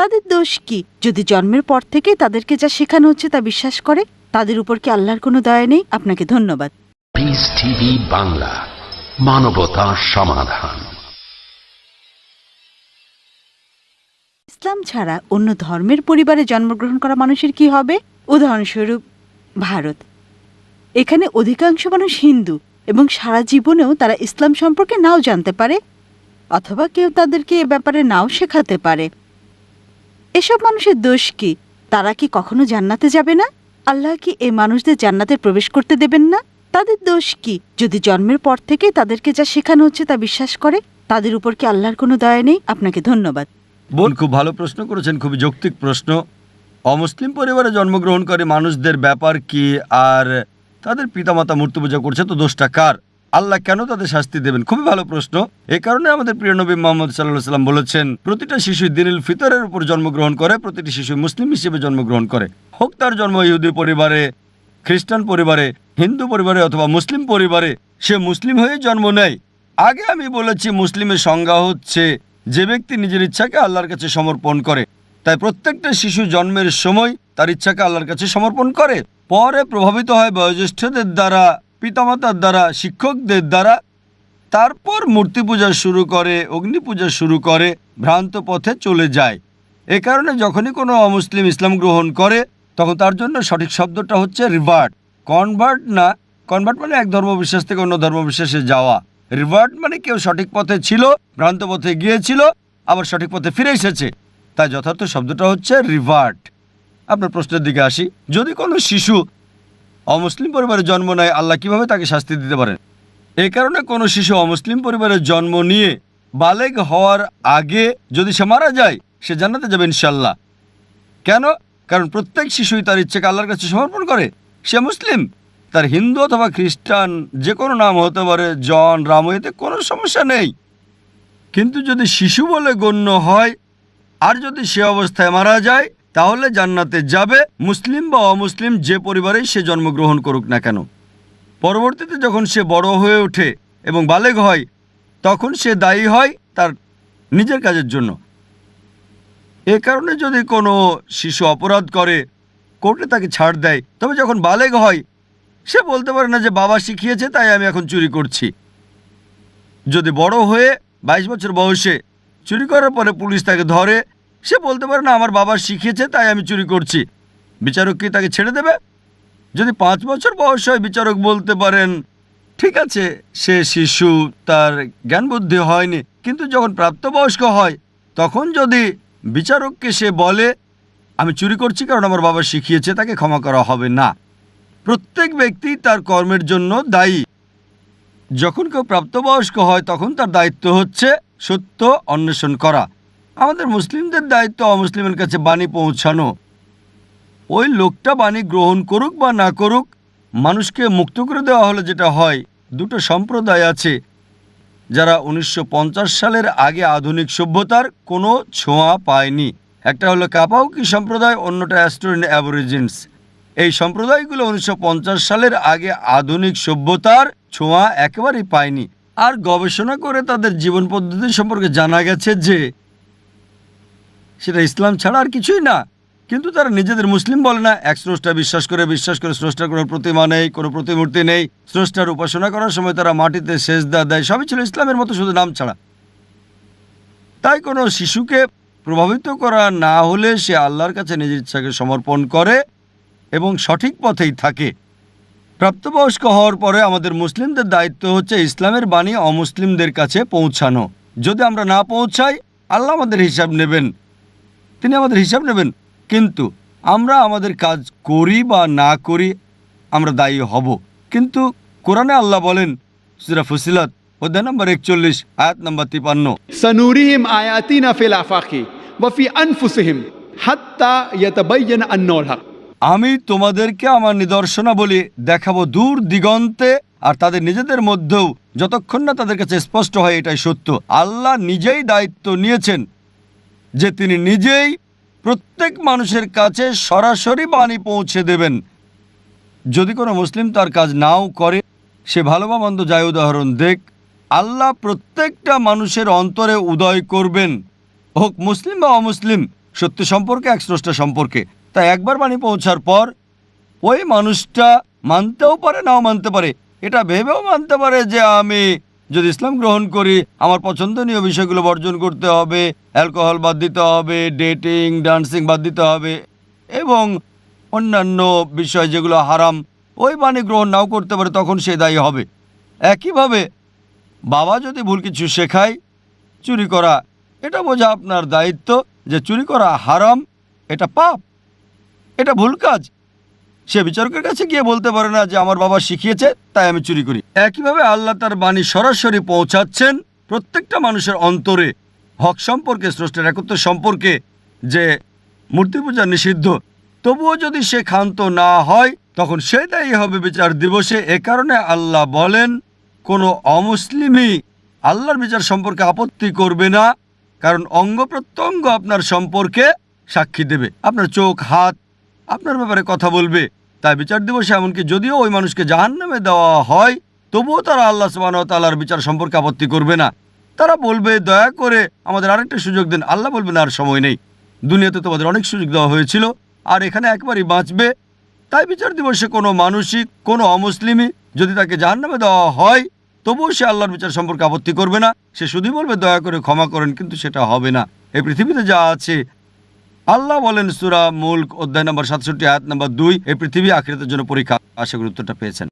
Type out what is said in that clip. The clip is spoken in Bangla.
তাদের দোষ কি? যদি জন্মের পর থেকে তাদেরকে যা শেখানো হচ্ছে তা বিশ্বাস করে, তাদের উপর কি আল্লাহর কোনো দয়া নেই? আপনাকে ধন্যবাদ। পিস টিভি বাংলা, মানবতা সমাধান। ইসলাম ছাড়া অন্য ধর্মের পরিবারে জন্মগ্রহণ করা মানুষের কি হবে? উদাহরণস্বরূপ ভারত, এখানে অধিকাংশ মানুষ হিন্দু এবং সারা জীবনেও তারা ইসলাম সম্পর্কে নাও জানতে পারে, অথবা কেউ তাদেরকে এ ব্যাপারে নাও শেখাতে পারে। এসব মানুষের দোষ কি? তারা কি কখনো জান্নাতে যাবে না? আল্লাহ কি এই মানুষদের জান্নাতে প্রবেশ করতে দেবেন না? তাদের দোষ কি? যদি জন্মের পর থেকে তাদেরকে যা শেখানো হচ্ছে তা বিশ্বাস করে, তাদের উপর কি আল্লাহর কোনো দয়া নেই? আপনাকে ধন্যবাদ। বোন, খুব ভালো প্রশ্ন করেছেন, খুবই যৌক্তিক প্রশ্ন। অমুসলিম পরিবারে জন্মগ্রহণকারী মানুষদের ব্যাপার কি, আর তাদের পিতামাতা মূর্তি পূজা করছে, তো দোষটা কার? আল্লাহ কেন তাদের শাস্তি দেবেন? খুবই ভালো প্রশ্ন। এই কারণে আমাদের প্রিয় নবী মুহাম্মদ সাল্লাল্লাহু আলাইহি সাল্লাম বলেছেন, প্রতিটা শিশু দিনুল ফিতরের উপর জন্মগ্রহণ করে, প্রতিটি শিশু মুসলিম হিসেবে জন্মগ্রহণ করে। হোক তার জন্ম ইহুদি পরিবারে, খ্রিস্টান পরিবারে, হিন্দু পরিবারে অথবা মুসলিম পরিবারে, সে মুসলিম হয়ে জন্ম নেয়। আগে আমি বলেছি, মুসলিমের সংজ্ঞা হচ্ছে যে ব্যক্তি নিজের ইচ্ছাকে আল্লাহর কাছে সমর্পণ করে। তাই প্রত্যেকটা শিশু জন্মের সময় তার ইচ্ছাকে আল্লাহর কাছে সমর্পণ করে, পরে প্রভাবিত হয় বয়োজ্যেষ্ঠদের দ্বারা, পিতামাতার দ্বারা, শিক্ষকদের দ্বারা, তারপর মূর্তি পূজা শুরু করে, অগ্নি পূজা শুরু করে, ভ্রান্ত পথে চলে যায়। এ কারণে যখনই কোনো অমুসলিম ইসলাম গ্রহণ করে, তখন তার জন্য সঠিক শব্দটা হচ্ছে রিভার্ট। কনভার্ট না, কনভার্ট মানে এক ধর্মবিশ্বাস থেকে অন্য ধর্মবিশ্বাসে যাওয়া। রিভার্ট মানে কেউ সঠিক পথে ছিল, ভ্রান্ত পথে গিয়েছিল, আবার সঠিক পথে ফিরে এসেছে। তাই যথার্থ শব্দটা হচ্ছে রিভার্ট। আপনার প্রশ্নের দিকে আসি, যদি কোনো শিশু অমুসলিম পরিবারে জন্ম নেয়, আল্লাহ কিভাবে তাকে শাস্তি দিতে পারেন? এই কারণে কোনো শিশু অমুসলিম পরিবারে জন্ম নিয়ে বালেগ হওয়ার আগে যদি সে মারা যায়, সে জান্নাতে যাবে ইনশাল্লাহ। কেন? কারণ প্রত্যেক শিশুই তার ইচ্ছাকে আল্লাহর কাছে সমর্পণ করে। সে মুসলিম, তার হিন্দু অথবা খ্রিস্টান যে কোনো নাম হতে পারে, জন, রাম, এতে কোনো সমস্যা নেই। কিন্তু যদি শিশু বলে গণ্য হয় আর যদি সে অবস্থায় মারা যায়, তাহলে জান্নাতে যাবে, মুসলিম বা অমুসলিম যে পরিবারেই সে জন্মগ্রহণ করুক না কেন। পরবর্তীতে যখন সে বড় হয়ে ওঠে এবং বালেগ হয়, তখন সে দায়ী হয় তার নিজের কাজের জন্য। এ কারণে যদি কোনো শিশু অপরাধ করে, কোর্টে তাকে ছাড় দেয়, তবে যখন বালেগ হয়, সে বলতে পারে না যে বাবা শিখিয়েছে তাই আমি এখন চুরি করছি। যদি বড় হয়ে 22 বছর বয়সে চুরি করার পরে পুলিশ তাকে ধরে, সে বলতে পারে না আমার বাবা শিখিয়েছে তাই আমি চুরি করছি। বিচারক কি তাকে ছেড়ে দেবে? যদি 5 বছর বয়স হয়, বিচারক বলতে পারেন ঠিক আছে, সে শিশু, তার জ্ঞান বুদ্ধি হয়নি। কিন্তু যখন প্রাপ্তবয়স্ক হয়, তখন যদি বিচারককে সে বলে আমি চুরি করছি কারণ আমার বাবা শিখিয়েছে, তাকে ক্ষমা করা হবে না। প্রত্যেক ব্যক্তি তার কর্মের জন্য দায়ী। যখন কেউ প্রাপ্তবয়স্ক হয়, তখন তার দায়িত্ব হচ্ছে সত্য অন্বেষণ করা। আমাদের মুসলিমদের দায়িত্ব অমুসলিমের কাছে বাণী পৌঁছানো। ওই লোকটা বাণী গ্রহণ করুক বা না করুক, মানুষকে মুক্ত করে দেওয়া হলে যেটা হয়, দুটো সম্প্রদায় আছে যারা 1950 সালের আগে আধুনিক সভ্যতার কোনো ছোঁয়া পায়নি। একটা হলো কাপাউকি সম্প্রদায়, অন্যটা অ্যাস্টোরিয়ান অ্যাবরিজিনস। এই সম্প্রদায়গুলো 1950 সালের আগে আধুনিক সভ্যতার ছোঁয়া একেবারেই পায়নি। আর গবেষণা করে তাদের জীবন পদ্ধতি সম্পর্কে জানা গেছে যে সেটা ইসলাম ছাড়া আর কিছুই না। কিন্তু তারা নিজেদের মুসলিম বলে না, এক স্রষ্টা বিশ্বাস করে স্রষ্টার কোনো প্রতিমা নেই, কোনো প্রতিমূর্তি নেই। স্রষ্টার উপাসনা করার সময় তারা মাটিতে সেজদা দেয়, সবই ছিল ইসলামের মতো, শুধু নাম ছাড়া। তাই কোনো শিশুকে প্রভাবিত করা না হলে সে আল্লাহর কাছে নিজের ইচ্ছাকে সমর্পণ করে এবং সঠিক পথেই থাকে। প্রাপ্তবয়স্ক হওয়ার পরে আমাদের মুসলিমদের দায়িত্ব হচ্ছে ইসলামের বাণী অমুসলিমদের কাছে পৌঁছানো। যদি আমরা না পৌঁছাই, আল্লাহ আমাদের হিসাব নেবেন, তিনি আমাদের হিসাব নেবেন। কিন্তু আমরা আমাদের কাজ করি বা না করি, আমরা দায়ী হব। কিন্তু কোরআনে আল্লাহ বলেন, সূরা ফুসিলাত অধ্যায় নম্বর 41 আয়াত নম্বর 53, সানুরিহিম আয়াতিনা ফিল আফাকি ওয়া ফি আনফুসিহিম হাত্তা ইয়াতাবায়্যানা আন্নাহুল হক। আমি তোমাদেরকে আমার নিদর্শনাবলী দেখাবো দূর দিগন্তে আর তাদের নিজেদের মধ্যেও, যতক্ষণ না তাদের কাছে স্পষ্ট হয় এটাই সত্য। আল্লাহ নিজেই দায়িত্ব নিয়েছেন যে তিনি নিজেই প্রত্যেক মানুষের কাছে সরাসরি বাণী পৌঁছে দেবেন। যদি কোনো মুসলিম তার কাজ নাও করে, সে ভালো বা মন্দ যায় উদাহরণ দেখ, আল্লাহ প্রত্যেকটা মানুষের অন্তরে উদয় করবেন, হোক মুসলিম বা অমুসলিম। সত্য সম্পর্কে, এক স্রষ্টা সম্পর্কে। তাই একবার বাণী পৌঁছার পর ওই মানুষটা মানতেও পারে, নাও মানতে পারে। এটা ভেবেও মানতে পারে যে আমি যদি ইসলাম গ্রহণ করি আমার পছন্দনীয় বিষয়গুলো বর্জন করতে হবে, অ্যালকোহল বাদ দিতে হবে, ডেটিং ডান্সিং বাদ দিতে হবে এবং অন্যান্য বিষয় যেগুলো হারাম, ওই বাণী গ্রহণ নাও করতে পারে, তখন সে দায়ী হবে। একইভাবে বাবা যদি ভুল কিছু শেখায়, চুরি করা, এটা বোঝা আপনার দায়িত্ব যে চুরি করা হারাম, এটা পাপ, এটা ভুল কাজ। সে বিচারকের কাছে গিয়ে বলতে পারে না যে আমার বাবা শিখিয়েছে তাই আমি চুরি করি। একইভাবে আল্লাহ তার বাণী সরাসরি পৌঁছাচ্ছেন প্রত্যেকটা মানুষের অন্তরে, হক সম্পর্কে, স্রষ্টার একত্ব সম্পর্কে, যে মূর্তি পূজা নিষিদ্ধ। তবুও যদি সে ক্ষান্ত না হয় তখন সে দায়ী হবে বিচার দিবসে। এ কারণে আল্লাহ বলেন কোনো অমুসলিমই আল্লাহর বিচার সম্পর্কে আপত্তি করবে না, কারণ অঙ্গ প্রত্যঙ্গ আপনার সম্পর্কে সাক্ষী দেবে, আপনার চোখ হাত আপনার ব্যাপারে কথা বলবে। তাই বিচার দিবসে এমনকি যদিও ওই মানুষকে জাহান্নামে দেওয়া হয় তবুও তারা আল্লাহ সুবহানাহু ওয়া তাআলার বিচার সম্পর্কে আপত্তি করবে না। তারা বলবে দয়া করে আমাদের আরেকটা সুযোগ দেন। আল্লাহ বলবেন আর সময় নেই, দুনিয়াতে তোমাদের অনেক সুযোগ দেওয়া হয়েছিল আর এখানে একবারই বাঁচবে। তাই বিচার দিবসে কোনো মানুষই, কোনো অমুসলিমই যদি তাকে জাহান্নামে দেওয়া হয় তবুও সে আল্লাহর বিচার সম্পর্কে আপত্তি করবে না। সে শুধুই বলবে দয়া করে ক্ষমা করেন, কিন্তু সেটা হবে না। এই পৃথিবীতে যা আছে, আল্লাহ বলেন সূরা মুলক অধ্যায় নম্বর 67 আয়াত নম্বর 2, এই পৃথিবী আখিরাতের জন্য পরীক্ষা। আশা করি উত্তরটা পেয়েছেন।